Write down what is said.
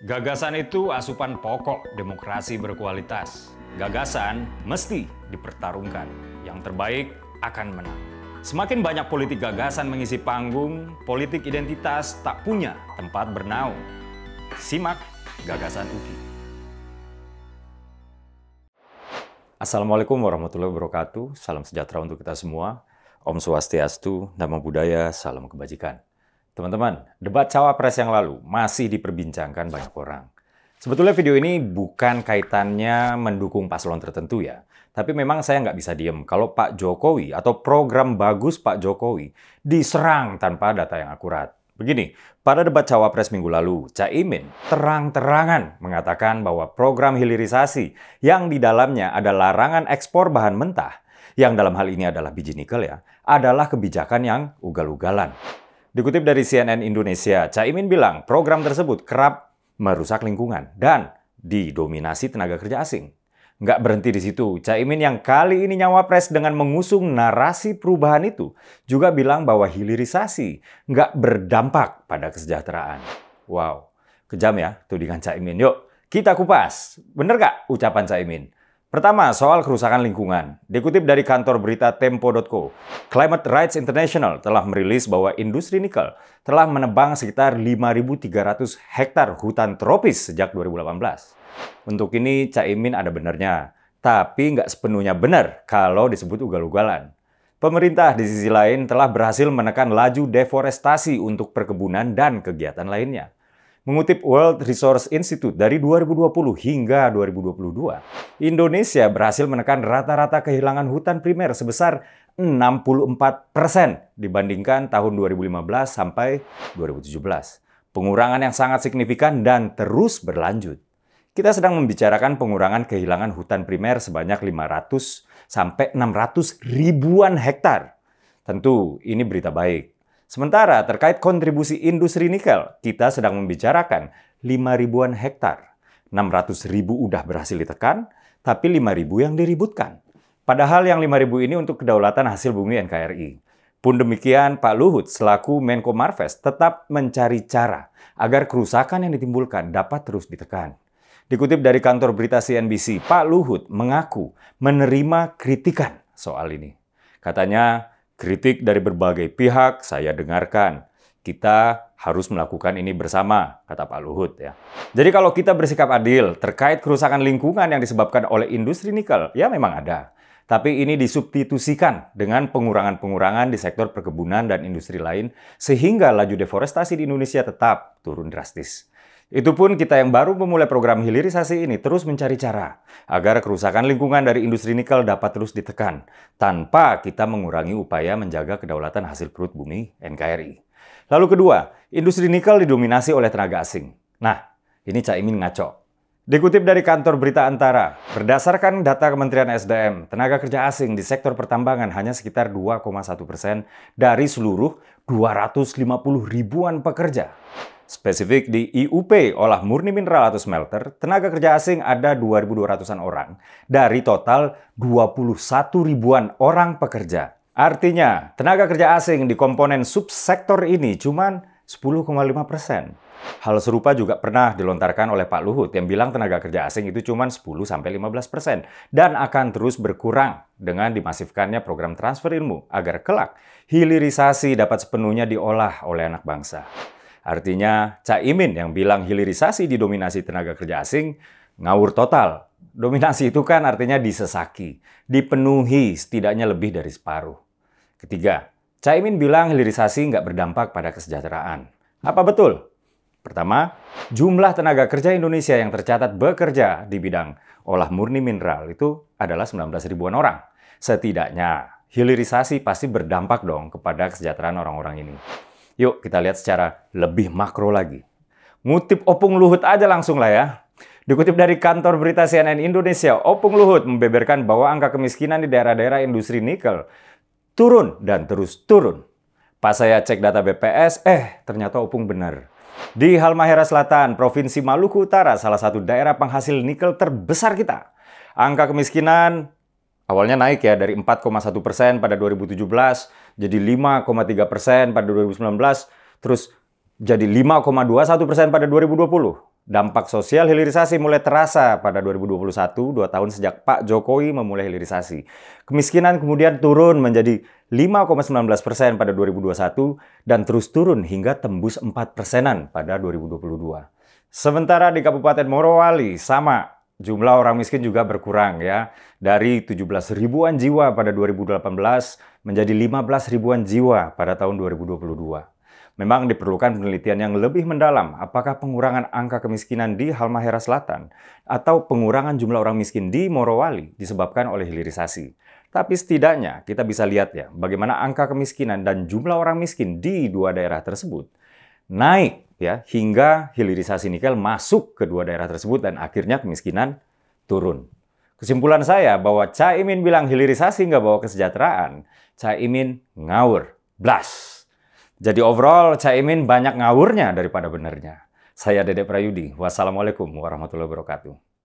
Gagasan itu asupan pokok demokrasi berkualitas. Gagasan mesti dipertarungkan. Yang terbaik akan menang. Semakin banyak politik gagasan mengisi panggung, politik identitas tak punya tempat bernaung. Simak Gagasan UKI. Assalamualaikum warahmatullahi wabarakatuh. Salam sejahtera untuk kita semua. Om Swastiastu, Namo Buddhaya, salam kebajikan. Teman-teman, debat cawapres yang lalu masih diperbincangkan banyak orang. Sebetulnya video ini bukan kaitannya mendukung paslon tertentu ya. Tapi memang saya nggak bisa diem kalau Pak Jokowi atau program bagus Pak Jokowi diserang tanpa data yang akurat. Begini, pada debat cawapres minggu lalu, Caimin terang-terangan mengatakan bahwa program hilirisasi yang di dalamnya ada larangan ekspor bahan mentah, yang dalam hal ini adalah biji nikel ya, adalah kebijakan yang ugal-ugalan. Dikutip dari CNN Indonesia, Caimin bilang program tersebut kerap merusak lingkungan dan didominasi tenaga kerja asing. Nggak berhenti di situ, Caimin yang kali ini nyawapres dengan mengusung narasi perubahan itu juga bilang bahwa hilirisasi nggak berdampak pada kesejahteraan. Wow, kejam ya tudingan Caimin. Yuk, kita kupas. Bener nggak ucapan Caimin? Pertama, soal kerusakan lingkungan. Dikutip dari kantor berita Tempo.co, Climate Rights International telah merilis bahwa industri nikel telah menebang sekitar 5.300 hektar hutan tropis sejak 2018. Untuk ini, Caimin ada benarnya, tapi nggak sepenuhnya benar kalau disebut ugal-ugalan. Pemerintah di sisi lain telah berhasil menekan laju deforestasi untuk perkebunan dan kegiatan lainnya. Mengutip World Resource Institute dari 2020 hingga 2022, Indonesia berhasil menekan rata-rata kehilangan hutan primer sebesar 64% dibandingkan tahun 2015 sampai 2017. Pengurangan yang sangat signifikan dan terus berlanjut. Kita sedang membicarakan pengurangan kehilangan hutan primer sebanyak 500 sampai 600 ribuan hektar. Tentu ini berita baik. Sementara terkait kontribusi industri nikel, kita sedang membicarakan 5 ribuan hektar. 600 ribu udah berhasil ditekan, tapi 5 ribu yang diributkan. Padahal yang 5 ribu ini untuk kedaulatan hasil bumi NKRI. Pun demikian, Pak Luhut selaku Menko Marves tetap mencari cara agar kerusakan yang ditimbulkan dapat terus ditekan. Dikutip dari kantor berita CNBC, Pak Luhut mengaku menerima kritikan soal ini. Katanya, kritik dari berbagai pihak saya dengarkan. Kita harus melakukan ini bersama, kata Pak Luhut ya. Jadi kalau kita bersikap adil terkait kerusakan lingkungan yang disebabkan oleh industri nikel, ya memang ada. Tapi ini disubstitusikan dengan pengurangan-pengurangan di sektor perkebunan dan industri lain, sehingga laju deforestasi di Indonesia tetap turun drastis. Itu pun kita yang baru memulai program hilirisasi ini terus mencari cara agar kerusakan lingkungan dari industri nikel dapat terus ditekan tanpa kita mengurangi upaya menjaga kedaulatan hasil perut bumi NKRI. Lalu kedua, industri nikel didominasi oleh tenaga asing. Nah, ini Caimin ngaco. Dikutip dari kantor berita Antara, berdasarkan data Kementerian SDM, tenaga kerja asing di sektor pertambangan hanya sekitar 2,1% dari seluruh 250 ribuan pekerja. Spesifik di IUP, olah murni mineral atau smelter, tenaga kerja asing ada 2.200-an orang dari total 21 ribuan orang pekerja. Artinya, tenaga kerja asing di komponen subsektor ini cuma 10,5%. Hal serupa juga pernah dilontarkan oleh Pak Luhut yang bilang tenaga kerja asing itu cuma 10-15% dan akan terus berkurang dengan dimasifkannya program transfer ilmu agar kelak hilirisasi dapat sepenuhnya diolah oleh anak bangsa. Artinya, Caimin yang bilang hilirisasi didominasi tenaga kerja asing, ngawur total. Dominasi itu kan artinya disesaki, dipenuhi setidaknya lebih dari separuh. Ketiga, Caimin bilang hilirisasi nggak berdampak pada kesejahteraan. Apa betul? Pertama, jumlah tenaga kerja Indonesia yang tercatat bekerja di bidang olah murni mineral itu adalah 19 ribuan orang. Setidaknya, hilirisasi pasti berdampak dong kepada kesejahteraan orang-orang ini. Yuk kita lihat secara lebih makro lagi. Ngutip Opung Luhut aja langsung lah ya. Dikutip dari kantor berita CNN Indonesia, Opung Luhut membeberkan bahwa angka kemiskinan di daerah-daerah industri nikel turun dan terus turun. Pas saya cek data BPS, ternyata Opung benar. Di Halmahera Selatan, Provinsi Maluku Utara, salah satu daerah penghasil nikel terbesar kita. Angka kemiskinan awalnya naik ya dari 4,1% pada 2017 jadi 5,3% pada 2019, terus jadi 5,21% pada 2020. Dampak sosial hilirisasi mulai terasa pada 2021, 2 tahun sejak Pak Jokowi memulai hilirisasi. Kemiskinan kemudian turun menjadi 5,19% pada 2021 dan terus turun hingga tembus 4%-an pada 2022. Sementara di Kabupaten Morowali sama, jumlah orang miskin juga berkurang ya. Dari 17 ribuan jiwa pada 2018 menjadi 15 ribuan jiwa pada tahun 2022. Memang diperlukan penelitian yang lebih mendalam apakah pengurangan angka kemiskinan di Halmahera Selatan atau pengurangan jumlah orang miskin di Morowali disebabkan oleh hilirisasi. Tapi setidaknya kita bisa lihat ya bagaimana angka kemiskinan dan jumlah orang miskin di dua daerah tersebut naik ya hingga hilirisasi nikel masuk ke dua daerah tersebut dan akhirnya kemiskinan turun. Kesimpulan saya bahwa Caimin bilang hilirisasi nggak bawa kesejahteraan, Caimin ngawur, blas. Jadi overall Caimin banyak ngawurnya daripada benernya. Saya Dedek Prayudi. Wassalamualaikum warahmatullahi wabarakatuh.